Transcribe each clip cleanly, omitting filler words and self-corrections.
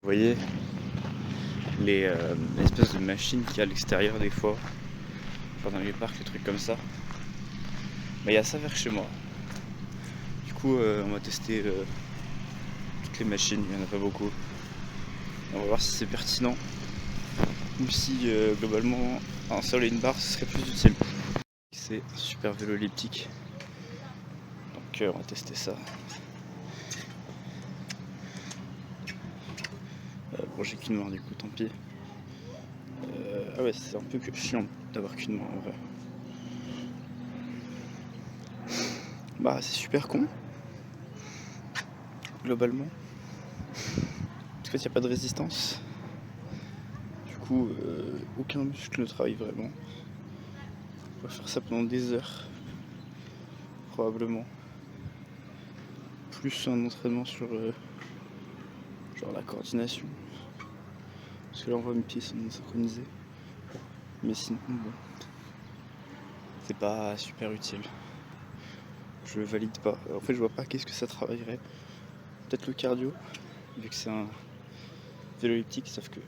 Vous voyez les espèces de machines qu'il y a à l'extérieur des fois, pendant les parcs, les trucs comme ça. Il y a ça vers chez moi. Du coup, on va tester toutes les machines, il n'y en a pas beaucoup. On va voir si c'est pertinent ou si globalement un sol et une barre ce serait plus utile. C'est un super vélo elliptique. Donc on va tester ça. Bon, j'ai qu'une main du coup, tant pis. Ah ouais, c'est un peu chiant d'avoir qu'une main en vrai. Bah, c'est super con, globalement. Parce qu'il n'y a pas de résistance. Du coup, aucun muscle ne travaille vraiment. On va faire ça pendant des heures, probablement. Plus un entraînement sur genre la coordination. Parce que là, on voit mes pieds sont synchronisés. Mais sinon, bon, c'est pas super utile. Je valide pas. En fait, je vois pas qu'est-ce que ça travaillerait. Peut-être le cardio, vu que c'est un vélo elliptique, sauf que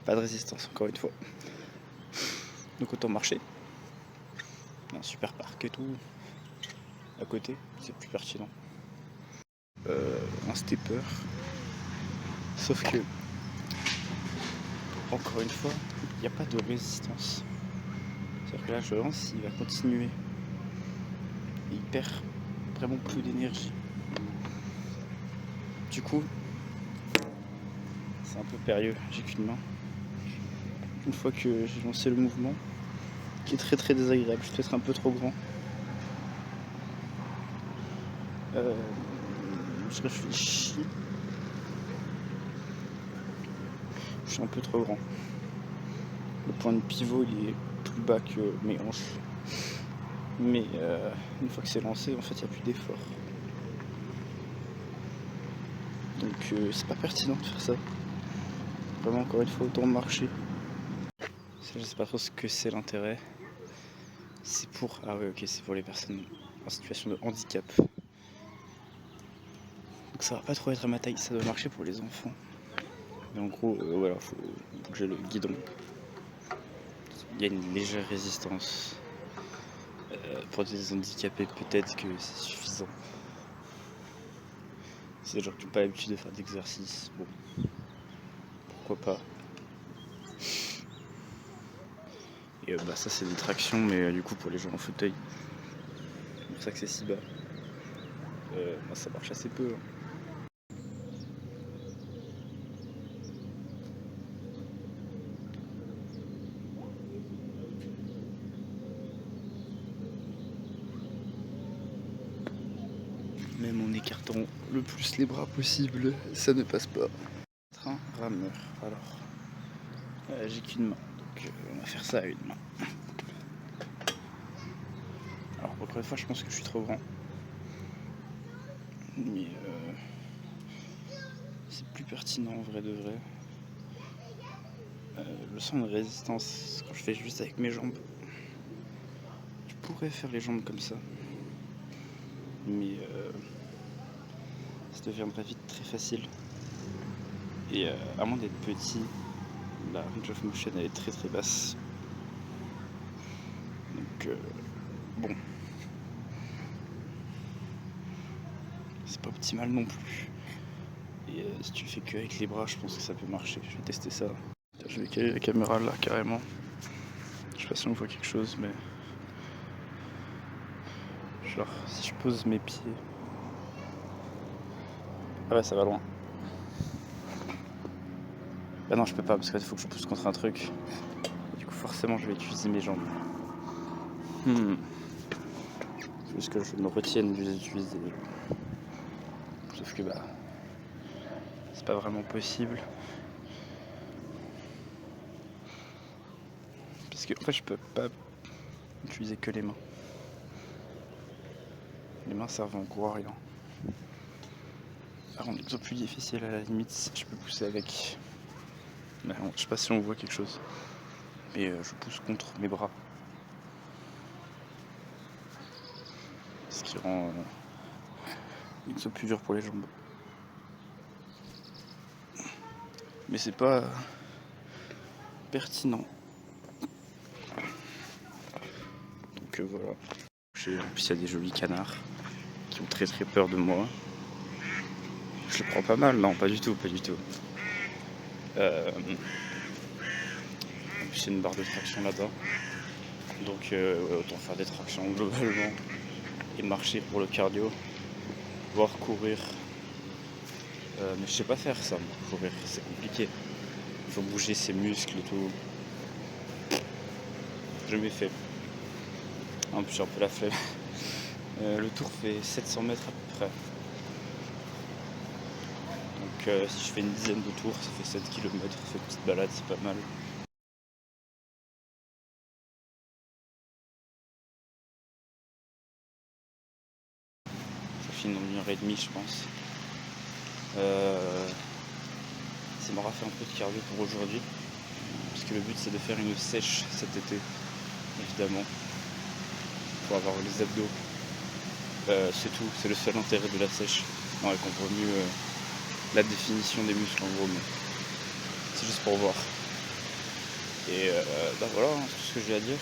pas de résistance, encore une fois. Donc autant marcher. Un super parc et tout. À côté, c'est plus pertinent. Un stepper. Sauf que, encore une fois, il n'y a pas de résistance. C'est-à-dire que là, je lance, il va continuer. Et il perd vraiment plus d'énergie. Du coup, c'est un peu périlleux, j'ai qu'une main. Une fois que j'ai lancé le mouvement, qui est très très désagréable, je suis peut-être un peu trop grand. Je réfléchis. Je suis un peu trop grand. Le point de pivot il est plus bas que mes hanches. Mais une fois que c'est lancé, en fait, il n'y a plus d'effort. Donc c'est pas pertinent de faire ça. Vraiment, encore une fois, autant marcher. Ça, je sais pas trop ce que c'est l'intérêt. C'est pour... Ah ouais, ok, c'est pour les personnes en situation de handicap. Donc ça va pas trop être à ma taille, ça doit marcher pour les enfants. Mais en gros, voilà, faut bouger le guidon. Il y a une légère résistance. Pour des handicapés, peut-être que c'est suffisant. C'est des gens qui n'ont pas l'habitude de faire d'exercice. Bon, pourquoi pas. Et ça, c'est des tractions, mais du coup, pour les gens en fauteuil. C'est pour ça que c'est si bas. Moi, ça marche assez peu. Même en écartant le plus les bras possible, ça ne passe pas. Train rameur. Alors, j'ai qu'une main, donc on va faire ça à une main. Alors, encore une fois, je pense que je suis trop grand. Mais c'est plus pertinent en vrai de vrai. Je sens une résistance quand je fais juste avec mes jambes. Je pourrais faire les jambes comme ça. Mais ça deviendrait vite très facile. Et à moins d'être petit, la range of motion elle est très très basse. Donc bon, c'est pas optimal non plus. Et si tu le fais que avec les bras, je pense que ça peut marcher. Je vais tester ça. Je vais caler la caméra là carrément. Je sais pas si on voit quelque chose, mais genre si je pose mes pieds. Ah ouais, ça va loin. Bah non, je peux pas parce qu'il faut que je pousse contre un truc. Et du coup, forcément, je vais utiliser mes jambes. C'est juste que je me retienne de les utiliser. Sauf que c'est pas vraiment possible. Parce que en fait, je peux pas utiliser que les mains. Les mains servent en gros à rien. À rendre l'exemple plus difficile, à la limite, je peux pousser avec. Mais je sais pas si on voit quelque chose. Mais je pousse contre mes bras. Ce qui rend l'exemple plus dur pour les jambes. mais c'est pas pertinent. Donc voilà. En plus, il y a des jolis canards qui ont très très peur de moi. Je le prends pas mal, non, pas du tout, pas du tout. En plus, il y a une barre de traction là-bas. Donc autant faire des tractions globalement et marcher pour le cardio, voire courir. Mais je sais pas faire ça, moi, courir, c'est compliqué. Il faut bouger ses muscles et tout. Je m'ai fait. En plus j'ai un peu la flemme. Le tour fait 700 mètres à peu près. Donc si je fais une dizaine de tours, ça fait 7 km, ça fait une petite balade, c'est pas mal. Ça finit dans 1h30 je pense. Ça m'aura fait un peu de cardio pour aujourd'hui. Parce que le but c'est de faire une sèche cet été, évidemment. Pour avoir les abdos. C'est tout, c'est le seul intérêt de la sèche. Non, et qu'on voit mieux la définition des muscles en gros, mais c'est juste pour voir. Et bah voilà, c'est tout ce que j'ai à dire.